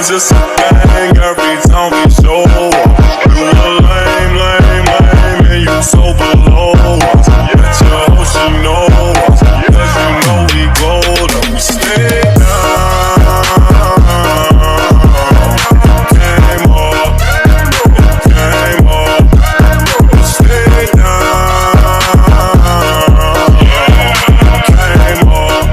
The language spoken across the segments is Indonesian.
Just a thing every time we show up. You a lame, lame, lame, and you so below us. But your hoe, she know us, cause you know we gold up. We stay down, came up, we stay down, came up.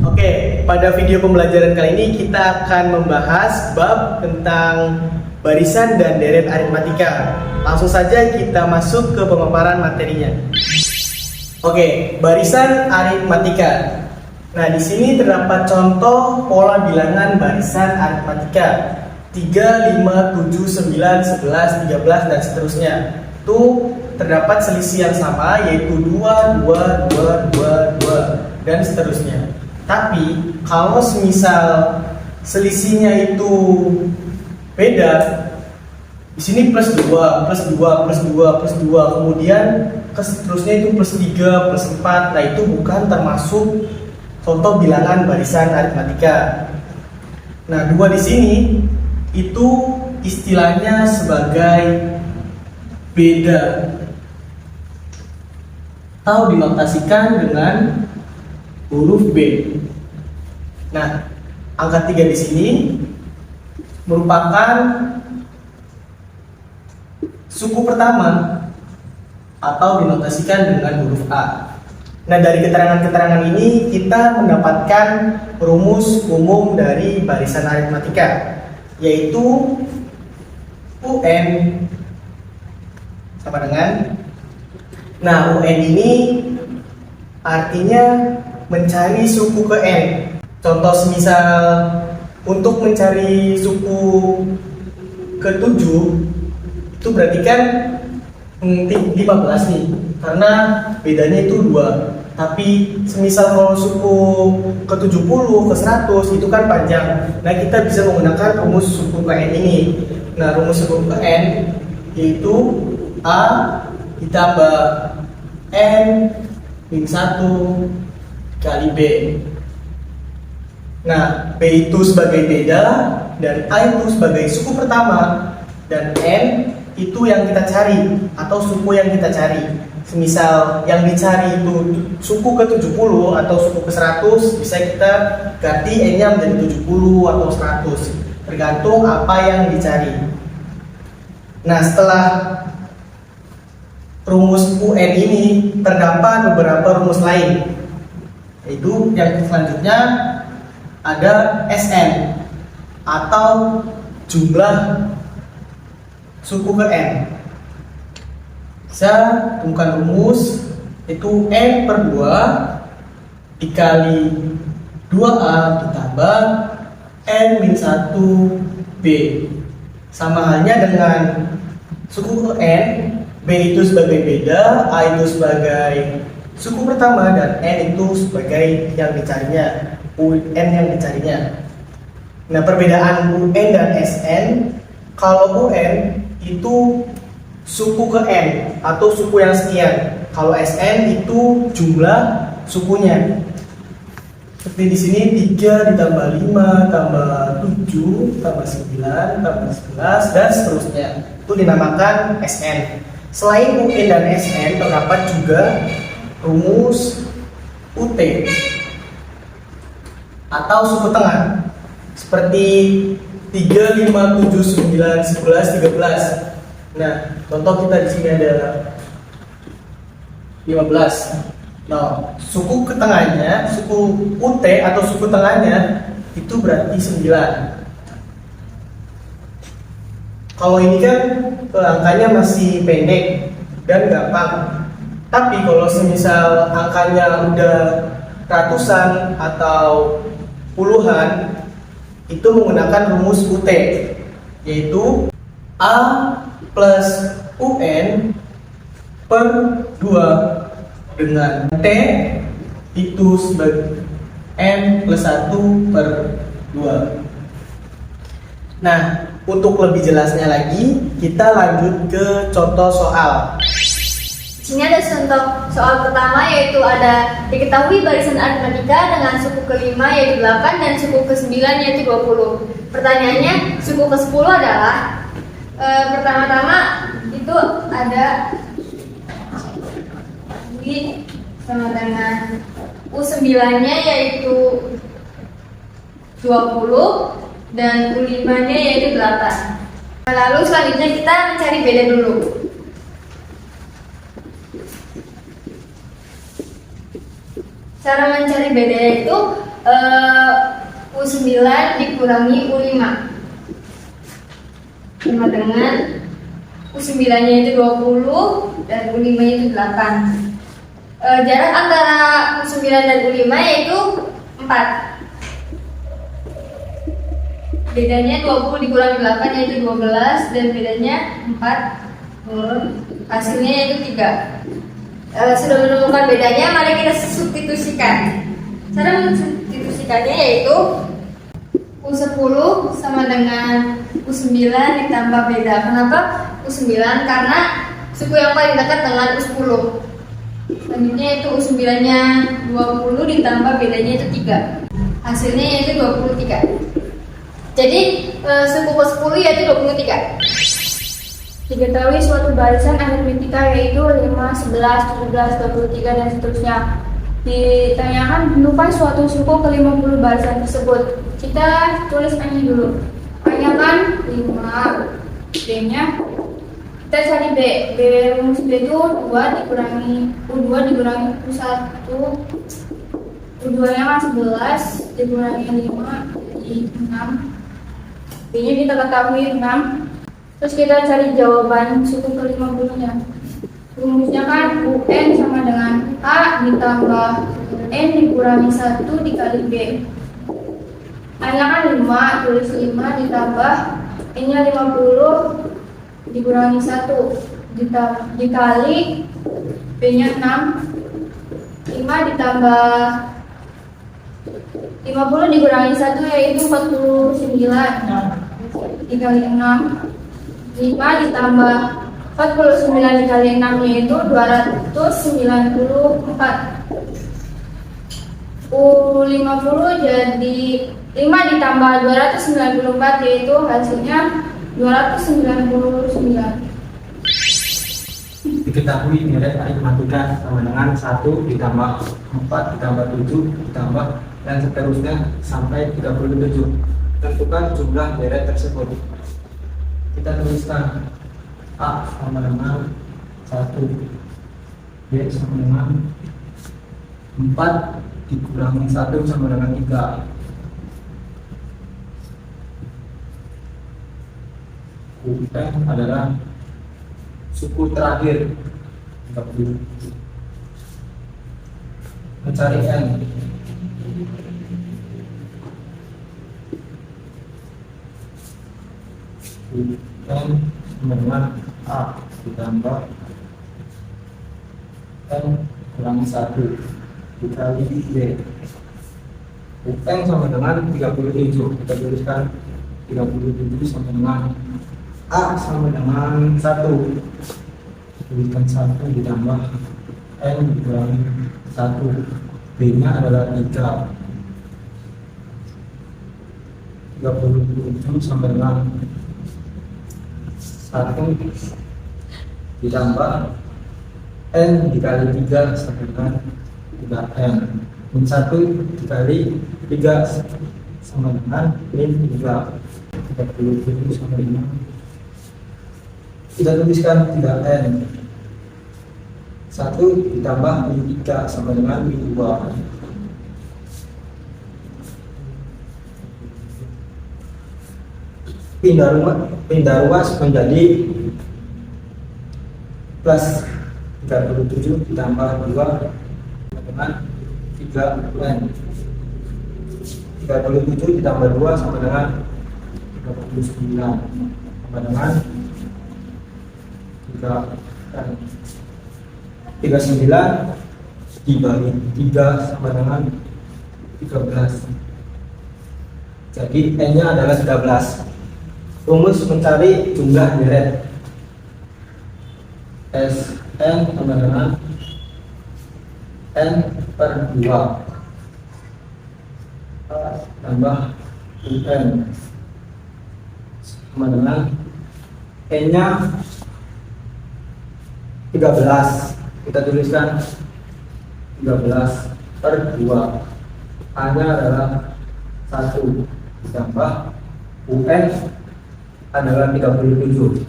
Oke, pada video pembelajaran kali ini kita akan membahas bab tentang barisan dan deret aritmatika. Langsung saja kita masuk ke pemaparan materinya. Oke, barisan aritmatika. Nah, di sini terdapat contoh pola bilangan barisan aritmatika 3, 5, 7, 9, 11, 13 dan seterusnya. Itu terdapat selisih yang sama, yaitu 2, 2, 2, 2, 2 dan seterusnya. Tapi kalau semisal selisihnya itu beda, di sini plus 2, plus 2, plus 2, plus 2, kemudian seterusnya itu plus 3, plus 4. Nah, itu bukan termasuk contoh bilangan barisan aritmatika. Nah, 2 di sini itu istilahnya sebagai beda atau dinotasikan dengan huruf B. Nah, angka 3 di sini merupakan suku pertama atau dinotasikan dengan huruf A. Nah, dari keterangan-keterangan ini kita mendapatkan rumus umum dari barisan aritmatika, yaitu UN sama dengan, nah, UN ini artinya mencari suku ke N. Contoh semisal untuk mencari suku ke-7 itu berarti kan 15 nih, karena bedanya itu 2. Tapi semisal kalau suku ke-70, ke-100 itu kan panjang. Nah, kita bisa menggunakan rumus suku ke N ini. Nah, rumus suku ke N yaitu A ditambah N min 1 kali B. Nah, B itu sebagai beda dan A itu sebagai suku pertama dan N itu yang kita cari atau suku yang kita cari. Semisal yang dicari itu suku ke-70 atau suku ke-100, bisa kita ganti N-nya menjadi 70 atau 100, tergantung apa yang dicari. Nah, setelah rumus UN ini terdapat beberapa rumus lain, yaitu yang selanjutnya ada SN atau jumlah suku ke N. Bisa temukan rumus itu N per 2 dikali 2A ditambah N min 1 B. Sama halnya dengan suku ke N, B itu sebagai beda, A itu sebagai suku pertama dan N itu sebagai yang dicarinya, UN yang dicarinya. Nah, perbedaan UN dan SN, kalau UN itu suku ke N atau suku yang sekian, kalau SN itu jumlah sukunya. Seperti di sini 3 ditambah 5 tambah 7 tambah 9 tambah 11 dan seterusnya. Itu dinamakan SN. Selain UN dan SN terdapat juga rumus UT atau suku tengah seperti 3, 5, 7, 9, 11, 13. Nah, contoh kita di sini ada 15. Nah, suku ke tengahnya, suku UT atau suku tengahnya itu berarti 9. Kalau ini kan angkanya masih pendek dan gampang. Tapi kalau semisal angkanya udah ratusan atau puluhan, itu menggunakan rumus UT, yaitu A plus UN per 2 dengan T itu sebagai N plus 1 per 2. Nah, untuk lebih jelasnya lagi, kita lanjut ke contoh soal. Di sini ada contoh soal pertama, yaitu ada diketahui barisan aritmatika dengan suku kelima yaitu 8 dan suku ke-9 yaitu 20. Pertanyaannya, suku ke-10 adalah pertama-tama itu ada U sama dengan U9-nya yaitu 20 dan U5-nya yaitu 8. Lalu selanjutnya kita mencari beda dulu. Cara mencari beda itu U9 dikurangi U5 sama dengan U9-nya itu 20 dan U5-nya itu 8. Jarak antara U9 dan U5 yaitu 4. Bedanya 20 dikurangi 8 yaitu 12 dan bedanya 4. Hasilnya yaitu 3. Sudah menemukan bedanya, mari kita substitusikan. Cara mensubstitusikannya yaitu U10 sama dengan U9 ditambah beda. Kenapa U9? Karena suku yang paling dekat dengan U10. Selanjutnya itu U9-nya 20 ditambah bedanya itu 3. Hasilnya yaitu 23. Jadi suku ke-10 yaitu 23. Diketahui suatu barisan aritmatika yaitu 5, 11, 17, 23 dan seterusnya. Ditanyakan penupai suatu suku ke-50 barisan tersebut. Kita tulis A-nya dulu. A-nya kan 5, B-nya kita cari B. B rumus B itu 2 dikurangi U2 dikurangi U1. U2-nya kan 11 dikurangi 5 jadi 6. B-nya kita ketahui 6. Terus kita cari jawaban suku ke-50-nya. Rumusnya kan UN sama dengan A ditambah N dikurangi 1 dikali B. A-nya kan 5, tulis 5 ditambah N-nya 50 dikurangi 1 dikali B-nya 6. 5 ditambah 50 dikurangi 1 yaitu 49 dikali 6. 5 ditambah 49 dikali 6 yaitu 294. U50 jadi 5 ditambah 294 yaitu hasilnya 299. Diketahui nilai aritmatika sama dengan 1 ditambah 4 ditambah 7 ditambah dan seterusnya sampai 37. Tentukan jumlah deret tersebut. Kita tuliskan A sama dengan 1, B sama dengan 4 dikurangi 1 sama dengan 3. U adalah suku terakhir 30. Mencari N. N sama dengan A ditambah N kurangi 1 dikali B. N sama dengan 37. Kita tuliskan 37 sama dengan A sama dengan 1. Tuliskan 1 ditambah N dikurangi 1. B nya adalah 3. 37 sama dengan 1 ditambah N dikali 3 sama dengan 3N. Min 1 dikali 3 sama dengan min 3. 37 sama dengan, kita tuliskan 3N. 1 ditambah min 3 sama dengan min 2. Pindah ruas menjadi plus 37 ditambah 2 dengan 3N. 37 ditambah 2 sama dengan 39 sama dengan 3N. 39 dibagi 3 sama dengan 13. Jadi N nya adalah 13. Rumus mencari jumlah deret. Sn sama dengan N per 2 tambah UN sama dengan N nya 13, kita tuliskan 13 per 2, A nya adalah 1 ditambah UN adalah 37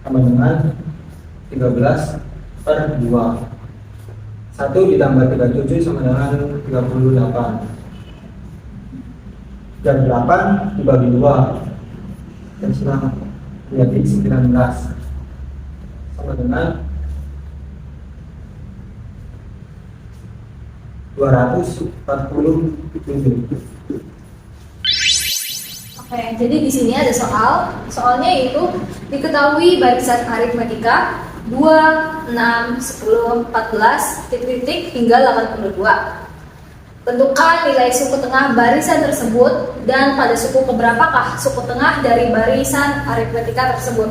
sama dengan 13 per 2. 1 ditambah 37 sama dengan 38. Dan 8 dibagi 2 dan selang menjadi 19 sama dengan 247. Oke, jadi di sini ada soalnya itu diketahui barisan aritmetika 2, 6, 10, 14, titik-titik hingga 82. Tentukan nilai suku tengah barisan tersebut dan pada suku keberapakah suku tengah dari barisan aritmetika tersebut.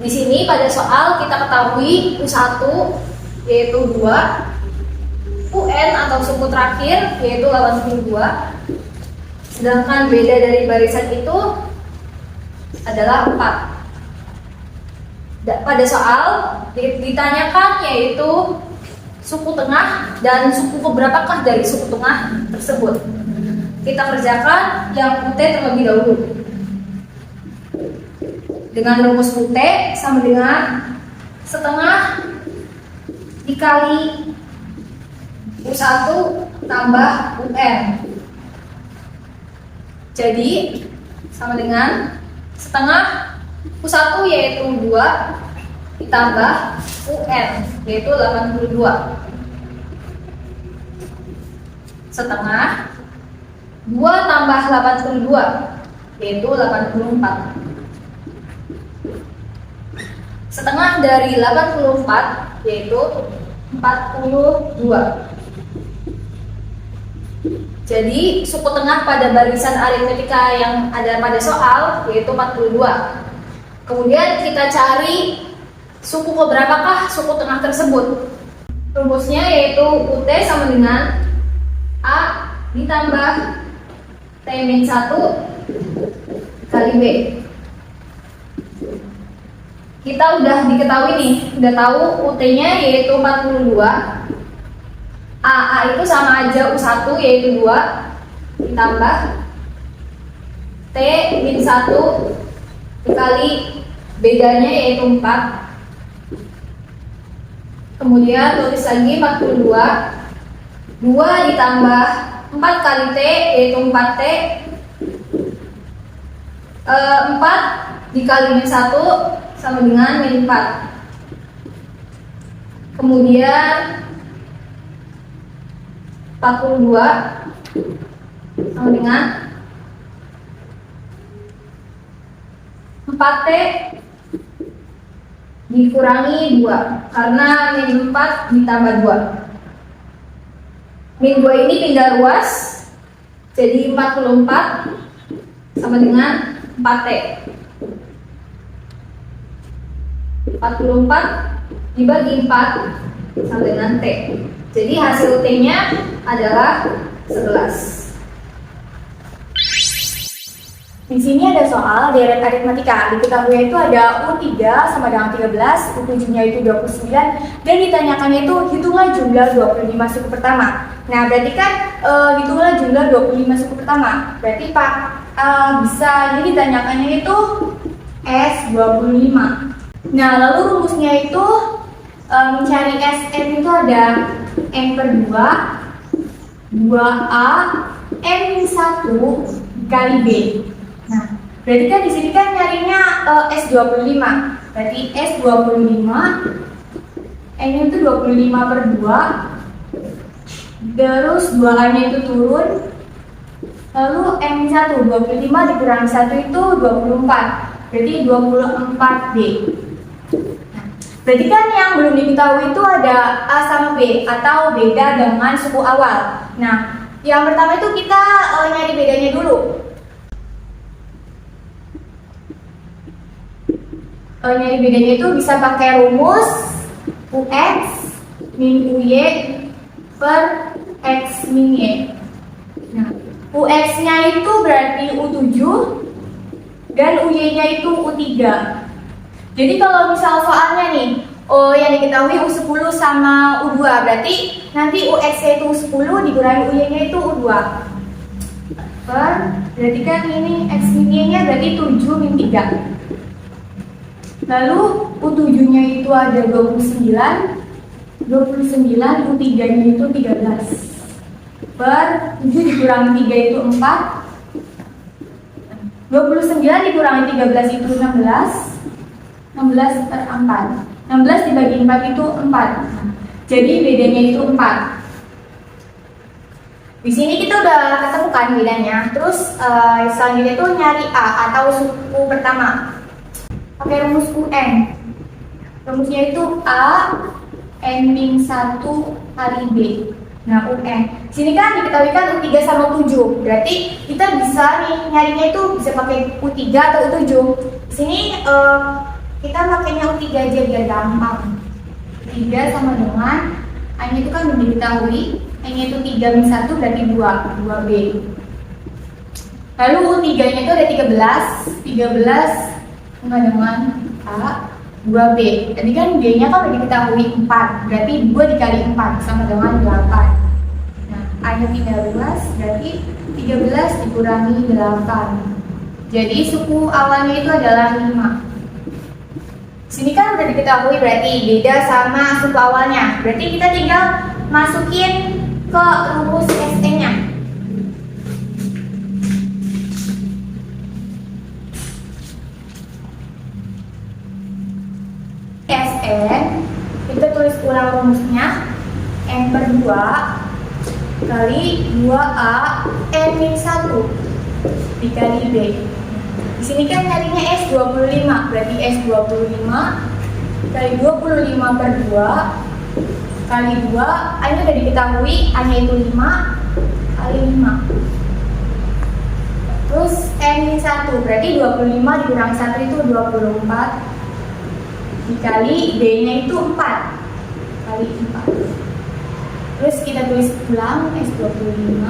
Di sini pada soal kita ketahui U1 yaitu 2, UN atau suku terakhir yaitu 82. Sedangkan beda dari barisan itu adalah 4. Pada soal ditanyakan yaitu suku tengah dan suku keberapakah dari suku tengah tersebut. Kita kerjakan yang UT terlebih dahulu. Dengan rumus UT sama dengan setengah dikali U1 tambah UN. Jadi sama dengan setengah U1 yaitu 2 ditambah UN yaitu 82. Setengah 2 tambah 82 yaitu 84. Setengah dari 84 yaitu 42. Jadi suku tengah pada barisan aritmetika yang ada pada soal yaitu 42. Kemudian kita cari suku keberapakah suku tengah tersebut. Rumusnya yaitu UT sama dengan A ditambah T-1 kali B. Kita udah diketahui nih, udah tahu UT-nya yaitu 42. AA itu sama aja U1 yaitu 2 ditambah T-1 dikali bedanya yaitu 4. Kemudian tulis lagi 42. 2 ditambah 4 kali T yaitu 4T. 4 dikali min 1 sama dengan min 4. Kemudian 42 sama dengan 4T dikurangi 2 karena min 4 ditambah 2. Min 2 ini pindah ruas jadi 44 sama dengan 4T. 44 dibagi 4 sama dengan T. Jadi hasil T-nya adalah 11. Di sini ada soal deret aritmetika. Diketahui itu ada U3 sama dengan 13, U7-nya itu 29, dan ditanyakannya itu hitunglah jumlah 25 suku pertama. Nah, berarti kan hitunglah jumlah 25 suku pertama. Berarti Pak bisa jadi ditanyakannya itu S25. Nah, lalu rumusnya itu mencari Sn itu ada N per 2, 2A, N1 kali B. Nah, berarti kan di sini kan nyarinya S25. Berarti S25 N itu 25 per 2. Terus 2A-nya itu turun. Lalu N1 25 dikurangi 1 itu 24. Berarti 24D. Berarti kan yang belum diketahui itu ada A sama B atau beda dengan suku awal. Nah, Yang pertama itu kita nyari bedanya dulu. Nyari bedanya itu bisa pakai rumus UX min UY per X min Y. Nah, UX-nya itu berarti U7 dan UY-nya itu U3. Jadi kalau misal soalnya nih, yang diketahui U10 sama U2, berarti nanti UX-nya itu U10 dikurangi UY-nya itu U2. Berarti kan ini X min Y-nya berarti 7 min 3. Lalu U7-nya itu ada 29, U3-nya itu 13. Per 7 dikurangi 3 itu 4. 29 dikurangi 13 itu 16. 16 per 4. 16 dibagi 4 itu 4. Jadi bedanya itu 4. Di sini kita udah ketemukan bedanya. Terus selanjutnya itu nyari A atau suku pertama. Pakai rumus UN. Rumusnya itu A N min 1 kali B. Nah, UN. Sini kan diketahui kan U3 sama U7. Berarti kita bisa nih nyarinya itu bisa pakai U3 atau U7. Sini kita pakainya U3 aja biar gampang. U3 sama dengan A-nya itu kan udah diketahui. A-nya itu 3 min 1 berarti 2B. Lalu U3-nya itu ada 13 sama dengan A 2B. Tadi kan B-nya kan udah diketahui 4, berarti 2 dikali 4 sama dengan 8. Nah, A-nya 13 berarti 13 dikurangi 8. Jadi suku awalnya itu adalah 5. Sini kan udah diketahui berarti beda sama suku awalnya. Berarti kita tinggal masukin ke rumus SN-nya. SN, kita tulis ulang rumusnya. N per 2 kali 2A N min 1 dikali B. Di sini kan nyarinya S25, berarti S25 kali 25 per 2 kali 2, A-nya udah diketahui, A-nya itu 5 kali 5. Terus N min 1, berarti 25 dikurangi 1 itu 24 dikali B-nya itu 4 kali 4. Terus kita tulis ulang S25.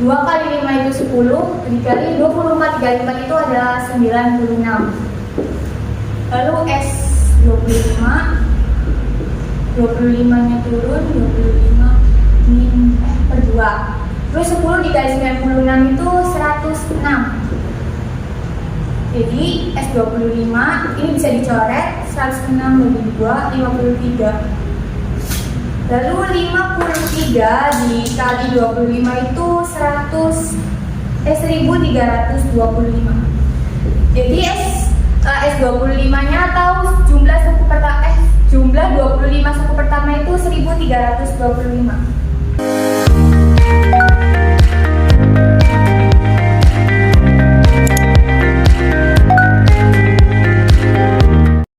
2 kali 5 itu 10 dikali 24 dikali 4 itu adalah 96. Lalu S25, 25-nya turun, 25 per 2. Terus 10 dikali 96 itu 106. Jadi S25 ini bisa dicoret, 106 bagi 2, 53. Lalu 53 dikali 25 itu 1325. Jadi S25-nya atau jumlah 25 suku pertama itu 1325.